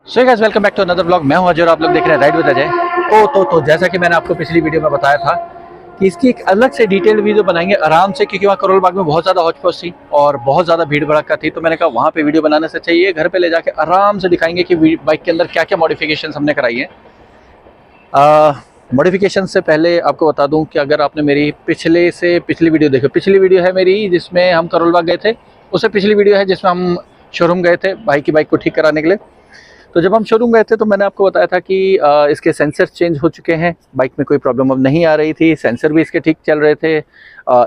So guys welcome back to another blog. मैं हूं अजय और आप लोग देख रहे हैं राइड विद अजय। तो जैसा कि मैंने आपको पिछली वीडियो में बताया था कि इसकी एक अलग से डिटेल्ड वीडियो बनाएंगे आराम से, क्योंकि वहाँ करोल बाग में बहुत ज़्यादा हौच पौच थी और बहुत ज़्यादा भीड़ भड़का थी। तो मैंने कहा वहाँ पे वीडियो बनाने से चाहिए घर पे ले जाके आराम से दिखाएंगे कि बाइक के अंदर क्या क्या मॉडिफिकेशन हमने कराई है। मॉडिफिकेशन से पहले आपको बता दूं कि अगर आपने मेरी पिछली वीडियो देखी, पिछली वीडियो है मेरी जिसमें हम करोल बाग गए थे, उससे पिछली वीडियो है जिसमें हम शोरूम गए थे भाई की बाइक को ठीक कराने के लिए। तो जब हम शोरूम गए थे तो मैंने आपको बताया था कि इसके सेंसर चेंज हो चुके हैं, बाइक में कोई प्रॉब्लम अब नहीं आ रही थी, सेंसर भी इसके ठीक चल रहे थे,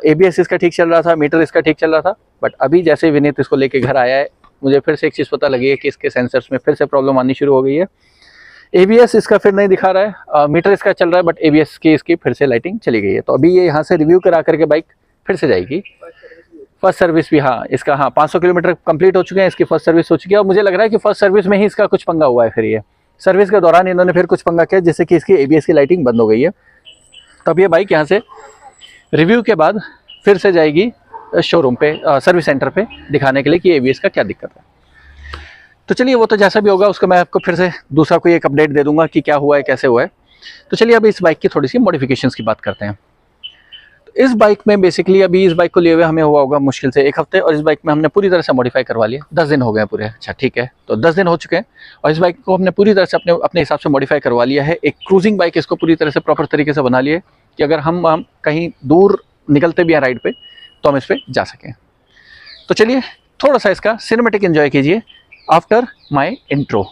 ABS इसका ठीक चल रहा था, मीटर इसका ठीक चल रहा था। बट अभी जैसे विनीत इसको लेके घर आया है, मुझे फिर से एक चीज़ पता लगी है कि इसके सेंसर्स में फिर से प्रॉब्लम आनी शुरू हो गई है। ABS इसका फिर नहीं दिखा रहा है, मीटर इसका चल रहा है, बट ABS की इसकी फिर से लाइटिंग चली गई है। तो अभी ये यहाँ से रिव्यू करा करके बाइक फिर से जाएगी। फर्स्ट सर्विस भी इसका 500 किलोमीटर कंप्लीट हो चुके हैं, इसकी फर्स्ट सर्विस हो चुकी है। और मुझे लग रहा है कि फर्स्ट सर्विस में ही इसका कुछ पंगा हुआ है। फिर ये सर्विस के दौरान इन्होंने फिर कुछ पंगा किया जिससे कि इसकी ABS की लाइटिंग बंद हो गई है। तब ये बाइक यहाँ से रिव्यू के बाद फिर से जाएगी शोरूम पे, सर्विस सेंटर पे दिखाने के लिए कि ABS का क्या दिक्कत है। तो चलिए वो तो जैसा भी होगा उसका मैं आपको फिर से दूसरा कोई एक अपडेट दे दूंगा कि क्या हुआ है, कैसे हुआ है। तो चलिए अभी इस बाइक की थोड़ी सी मॉडिफिकेशंस की बात करते हैं। इस बाइक में बेसिकली अभी इस बाइक को लिए हुए हमें हुआ होगा मुश्किल से 1 हफ्ते, और इस बाइक में हमने पूरी तरह से मॉडिफाई करवा लिया। 10 दिन हो गए पूरे। अच्छा ठीक है, तो 10 दिन हो चुके हैं और इस बाइक को हमने पूरी तरह से अपने हिसाब से मॉडिफाई करवा लिया है। एक क्रूजिंग बाइक इसको पूरी तरह से प्रॉपर तरीके से बना लिया है कि अगर हम कहीं दूर निकलते भी हैं राइड पे तो हम इस पर जा सकें। तो चलिए थोड़ा सा इसका सिनेमेटिक एंजॉय कीजिए आफ्टर माई इंट्रो।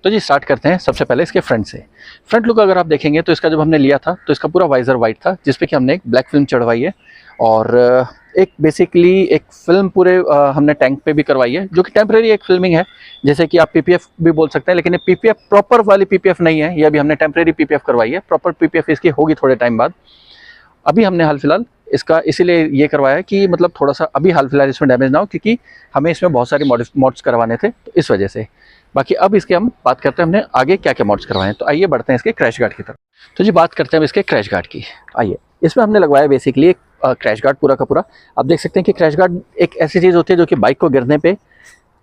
तो जी स्टार्ट करते हैं सबसे पहले इसके फ्रंट से। फ्रंट लुक अगर आप देखेंगे तो इसका जब हमने लिया था तो इसका पूरा वाइजर वाइट था, जिसपे कि हमने एक ब्लैक फिल्म चढ़वाई है और एक बेसिकली एक फिल्म पूरे हमने टैंक पे भी करवाई है, जो कि टेम्परेरी एक फिल्मिंग है, जैसे कि आप PPF भी बोल सकते हैं। लेकिन ये PPF प्रॉपर वाली PPF नहीं है, ये अभी हमने टेम्परेरी PPF करवाई है। प्रॉपर PPF इसकी होगी थोड़े टाइम बाद। अभी हमने हाल फिलहाल इसका इसीलिए ये करवाया कि मतलब थोड़ा सा अभी हाल फिलहाल इसमें डैमेज ना हो, क्योंकि हमें इसमें बहुत सारे मॉड्स करवाने थे, तो इस वजह से। बाकी अब इसके हम बात करते हैं हमने आगे क्या क्या मॉड्स करवाए हैं। तो आइए बढ़ते हैं इसके क्रैश गार्ड की तरफ। तो जी बात करते हैं इसके क्रैश गार्ड की। आइए, इसमें हमने लगवाया बेसिकली एक क्रैश गार्ड पूरा का पूरा। आप देख सकते हैं कि क्रैश गार्ड एक ऐसी चीज़ होती है जो कि बाइक को गिरने पे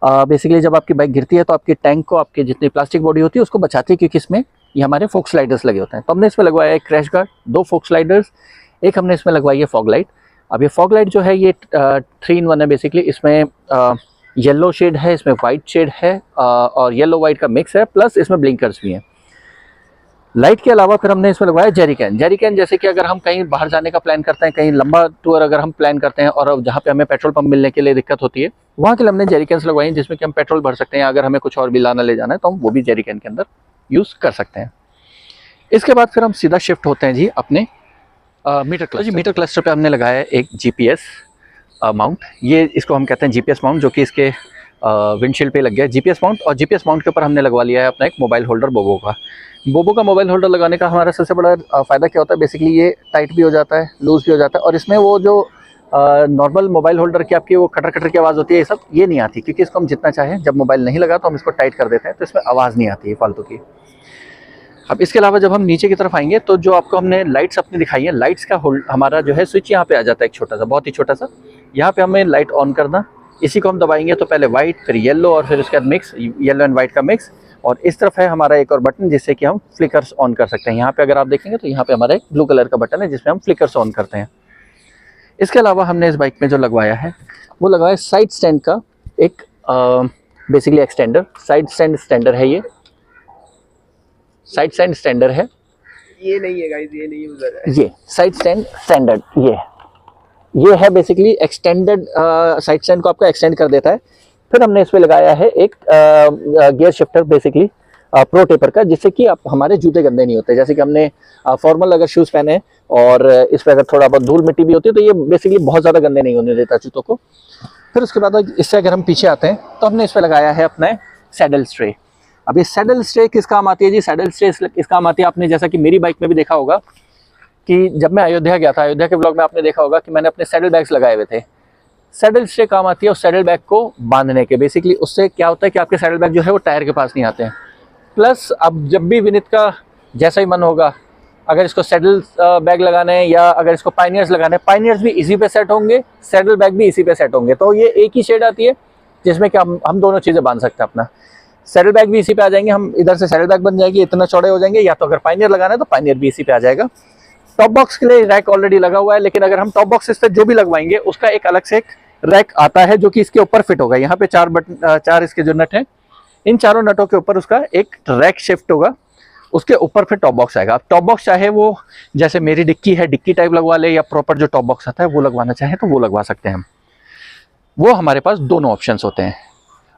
बेसिकली जब आपकी बाइक गिरती है तो आपकी टैंक को, आपकी जितनी प्लास्टिक बॉडी होती है उसको बचाती है, क्योंकि इसमें ये हमारे फोक स्लाइडर्स लगे होते हैं। तो हमने इसमें लगवाया एक क्रैश गार्ड, 2 फोक स्लाइडर्स, एक हमने इसमें लगवाई है फॉग लाइट। अब ये फॉग लाइट जो है ये 3 in 1 है बेसिकली। इसमें येलो शेड है, इसमें वाइट शेड है और येलो वाइट का मिक्स है, प्लस इसमें ब्लिंकर्स भी हैं। लाइट के अलावा फिर हमने इसमें लगवाया जेरिकैन। जैसे कि अगर हम कहीं बाहर जाने का प्लान करते हैं, कहीं लंबा टूर अगर हम प्लान करते हैं और जहाँ पे हमें पेट्रोल पंप मिलने के लिए दिक्कत होती है, वहाँ के लिए हमने जेरिकैन्स लगवाई हैं, जिसमें कि हम पेट्रोल भर सकते हैं। अगर हमें कुछ और भी लाना ले जाना है तो हम वो भी जेरिकैन के अंदर यूज़ कर सकते हैं। इसके बाद फिर हम सीधा शिफ्ट होते हैं जी अपने मीटर क्लस्टर। जी मीटर क्लस्टर पे हमने लगाया है एक GPS माउंट। ये इसको हम कहते हैं GPS माउंट, जो कि इसके विंडशील्ड पे लग गया है GPS माउंट। और GPS माउंट के ऊपर हमने लगवा लिया है अपना एक मोबाइल होल्डर बोबो का मोबाइल होल्डर लगाने का हमारा सबसे बड़ा फ़ायदा क्या होता है, बेसिकली ये टाइट भी हो जाता है, लूज़ भी हो जाता है, और इसमें वो जो नॉर्मल मोबाइल होल्डर की आपकी वो खटर खटर की आवाज़ होती है, ये सब ये नहीं आती, क्योंकि इसको हम जितना चाहें जब मोबाइल नहीं लगा तो हम इसको टाइट कर देते हैं, तो इसमें आवाज़ नहीं आती है फालतू की। अब इसके अलावा जब हम नीचे की तरफ आएंगे तो जो आपको हमने लाइट्स अपनी दिखाई है, लाइट्स का हमारा जो है स्विच यहाँ पे आ जाता है, एक छोटा सा, बहुत ही छोटा सा। यहाँ पे हमें लाइट ऑन करना, इसी को हम दबाएंगे तो पहले वाइट, फिर येलो और फिर उसके बाद मिक्स, येलो एंड वाइट का मिक्स। और इस तरफ है हमारा एक और बटन जिससे कि हम फ्लिकर्स ऑन कर सकते हैं। यहाँ पे अगर आप देखेंगे तो यहाँ पे हमारा एक ब्लू कलर का बटन है जिसमें हम फ्लिकर्स ऑन करते हैं। इसके अलावा हमने इस बाइक में जो लगवाया है वो लगवाया साइड स्टैंड का एक बेसिकली एक्सटेंडर, साइड स्टैंड स्टैंडर है, ये साइड स्टैंड स्टैंडर है। ये नहीं है गाइस, ये नहीं यूजर है। ये साइड स्टैंड स्टैंडर्ड ये है बेसिकली एक्सटेंडेड साइड स्टैंड को आपका एक्सटेंड कर देता है। फिर हमने इसमें लगाया है एक gear shifter basically pro taper का, जिससे कि आप हमारे जूते गंदे नहीं होते। जैसे कि हमने फॉर्मल अगर शूज़ पहने और इस पर अगर थोड़ा बहुत धूल मिट्टी भी होती है तो ये बेसिकली बहुत ज़्यादा गंदे नहीं होने देता जूतों को। फिर उसके बाद इससे अगर हम पीछे आते हैं तो हमने इस पर लगाया है अपना सैडल स्ट्रे। अब ये सैडल स्टे किस काम आती है जी? सैडल स्टे किस काम आती है, आपने जैसा कि मेरी बाइक में भी देखा होगा कि जब मैं अयोध्या गया था, अयोध्या के ब्लॉग में आपने देखा होगा कि मैंने अपने सैडल बैग्स लगाए हुए थे। सैडल स्टे काम आती है उस सैडल बैग को बांधने के। बेसिकली उससे क्या होता है कि आपके सैडल बैग जो है वो टायर के पास नहीं आते हैं। प्लस अब जब भी विनीत का जैसा ही मन होगा, अगर इसको सैडल बैग लगाने हैं या अगर इसको पाइनियर्स लगाने हैं, पाइनियर्स भी इसी पे सेट होंगे, सैडल बैग भी इसी पे सेट होंगे। तो ये एक ही शेड आती है जिसमें कि हम दोनों चीज़ें बांध सकते हैं। अपना सैडल बैग भी इसी पे आ जाएंगे, हम इधर से सैडल बैग बन जाएगी, इतना चौड़े हो जाएंगे। या तो अगर पाइनियर लगाना है तो पाइनियर भी इसी पे आ जाएगा। टॉप बॉक्स के लिए रैक ऑलरेडी लगा हुआ है, लेकिन अगर हम टॉप बॉक्स इस पर जो भी लगवाएंगे उसका एक अलग से एक रैक आता है जो कि इसके ऊपर फिट होगा। यहाँ पे 4 बटन, 4 इसके जो नट हैं, इन चारों नटों के ऊपर उसका एक रैक शिफ्ट होगा, उसके ऊपर फिर टॉप बॉक्स आएगा। अब टॉप बॉक्स चाहे वो जैसे मेरी डिक्की है, डिक्की टाइप लगवा ले, या प्रॉपर जो टॉप बॉक्स आता है वो लगवाना चाहे तो वो लगवा सकते हैं हम। वो हमारे पास दोनों ऑप्शंस होते हैं।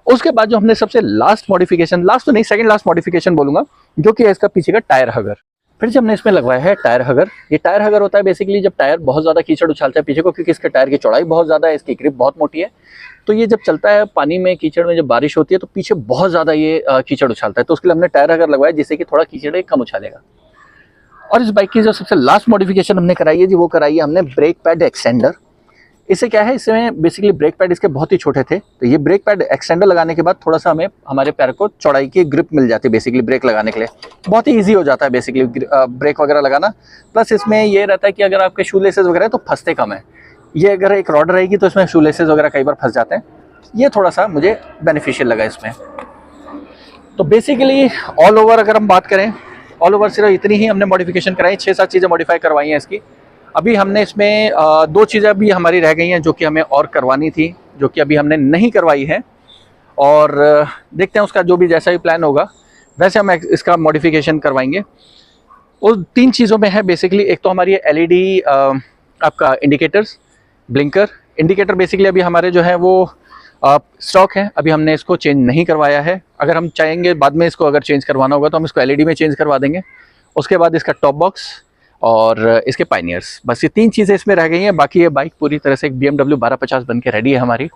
उसके बाद जो हमने सबसे लास्ट मॉडिफिकेशन, लास्ट तो नहीं सेकंड लास्ट मॉडिफिकेशन बोलूंगा, जो कि है इसका पीछे का टायर हगर। फिर जो हमने इसमें लगवाया है टायर हगर, ये टायर हगर होता है बेसिकली जब टायर बहुत ज़्यादा कीचड़ उछालता है पीछे को, क्योंकि इसके टायर की चौड़ाई बहुत ज़्यादा है, इसकी ग्रिप बहुत मोटी है। तो ये जब चलता है पानी में, कीचड़ में, जब बारिश होती है तो पीछे बहुत ज़्यादा ये कीचड़ उछालता है। तो उसके लिए हमने टायर हगर लगवाया जिससे कि थोड़ा कीचड़ कम उछालेगा। और इस बाइक की जो सबसे लास्ट मॉडिफिकेशन हमने कराई है जी, वो कराई है हमने ब्रेक पैड एक्सटेंडर। इससे क्या है, इसमें बेसिकली ब्रेक पैड इसके बहुत ही छोटे थे, तो ये ब्रेक पैड एक्सटेंडर लगाने के बाद थोड़ा सा हमें हमारे पैर को चौड़ाई की ग्रिप मिल जाती है। बेसिकली ब्रेक लगाने के लिए बहुत ही इजी हो जाता है बेसिकली ब्रेक वगैरह लगाना। प्लस इसमें ये रहता है कि अगर आपके शू लेसेस वगैरह तो फंसते कम है। ये अगर एक रॉड रहेगी तो इसमें शू लेसेस वगैरह कई बार फंस जाते हैं। ये थोड़ा सा मुझे बेनिफिशियल लगा इसमें। तो बेसिकली ऑल ओवर अगर हम बात करें, ऑल ओवर सिर्फ इतनी ही हमने मॉडिफिकेशन कराई, 6-7 चीज़ें मॉडिफाई करवाई हैं इसकी। अभी हमने इसमें 2 चीज़ें अभी हमारी रह गई हैं जो कि हमें और करवानी थी, जो कि अभी हमने नहीं करवाई है। और देखते हैं उसका जो भी जैसा भी प्लान होगा वैसे हम इसका मॉडिफिकेशन करवाएंगे। उस 3 चीज़ों में है बेसिकली, एक तो हमारी LED आपका इंडिकेटर्स, ब्लिंकर। इंडिकेटर बेसिकली अभी हमारे जो है वो स्टॉक है, अभी हमने इसको चेंज नहीं करवाया है। अगर हम चाहेंगे बाद में इसको अगर चेंज करवाना होगा तो हम इसको LED में चेंज करवा देंगे। उसके बाद इसका टॉप बॉक्स और इसके पाइनियर्स, बस ये 3 चीज़ें इसमें रह गई हैं। बाकी ये बाइक पूरी तरह से एक BMW 1250 बन के रेडी है हमारी,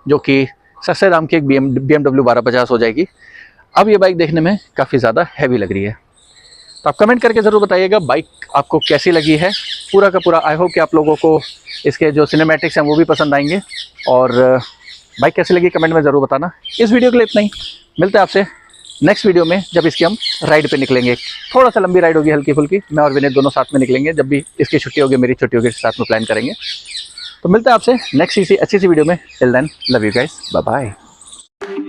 जो कि सस्ते दाम की एक BMW 1250 हो जाएगी। अब ये बाइक देखने में काफ़ी ज़्यादा हैवी लग रही है। तो आप कमेंट करके ज़रूर बताइएगा बाइक आपको कैसी लगी है पूरा का पूरा। आई होप कि आप लोगों को इसके जो सिनेमैटिक्स हैं वो भी पसंद आएंगे, और बाइक कैसी लगी कमेंट में ज़रूर बताना। इस वीडियो के लिए इतना ही, मिलते हैं आपसे नेक्स्ट वीडियो में जब इसकी हम राइड पे निकलेंगे। थोड़ा सा लंबी राइड होगी, हल्की फुल्की, मैं और विनीत दोनों साथ में निकलेंगे। जब भी इसकी छुट्टी होगी, मेरी छुट्टी होगी, साथ में प्लान करेंगे। तो मिलते हैं आपसे नेक्स्ट इसी अच्छी सी वीडियो में। Till then, love you guys, bye bye.